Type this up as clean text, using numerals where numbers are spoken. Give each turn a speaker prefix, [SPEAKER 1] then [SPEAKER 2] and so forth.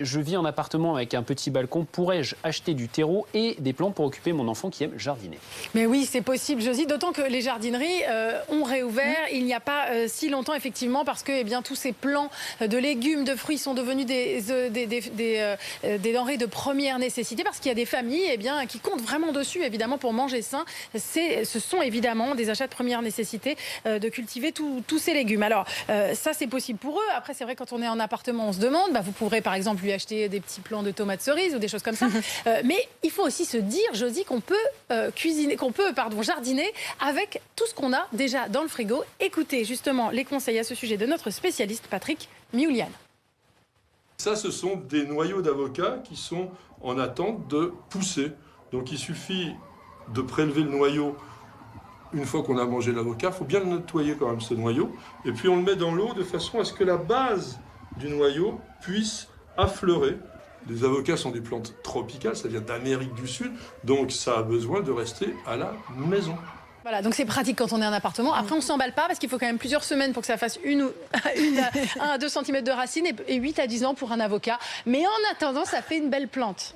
[SPEAKER 1] Je vis en appartement avec un petit balcon. Pourrais-je acheter du terreau et des plantes pour occuper mon enfant qui aime jardiner?
[SPEAKER 2] Mais oui, c'est possible, Josie, d'autant que les jardineries ont réouvert il n'y a pas si longtemps, effectivement, parce que tous ces plants de légumes, de fruits sont devenus des denrées de première nécessité, parce qu'il y a des familles qui comptent vraiment dessus, évidemment, pour manger sain. Ce sont évidemment des achats de première nécessité de cultiver tous ces légumes. Alors, ça, c'est possible pour eux. Après, c'est vrai, quand on est en appartement, on se demande, vous pourrez, par exemple, lui acheter des petits plants de tomates cerises ou des choses comme ça. Mais il faut aussi se dire, Josie, qu'on peut jardiner avec tout ce qu'on a déjà dans le frigo. Écoutez justement les conseils à ce sujet de notre spécialiste Patrick Mioulian.
[SPEAKER 3] Ça, ce sont des noyaux d'avocat qui sont en attente de pousser. Donc il suffit de prélever le noyau une fois qu'on a mangé l'avocat. Il faut bien le nettoyer quand même, ce noyau. Et puis on le met dans l'eau de façon à ce que la base du noyau puisse affleurer. Les avocats sont des plantes tropicales, ça vient d'Amérique du Sud, donc ça a besoin de rester à la maison.
[SPEAKER 2] Voilà, donc c'est pratique quand on est en appartement. Après, on ne s'emballe pas parce qu'il faut quand même plusieurs semaines pour que ça fasse 1 à 2 cm de racines et 8 à 10 ans pour un avocat. Mais en attendant, ça fait une belle plante.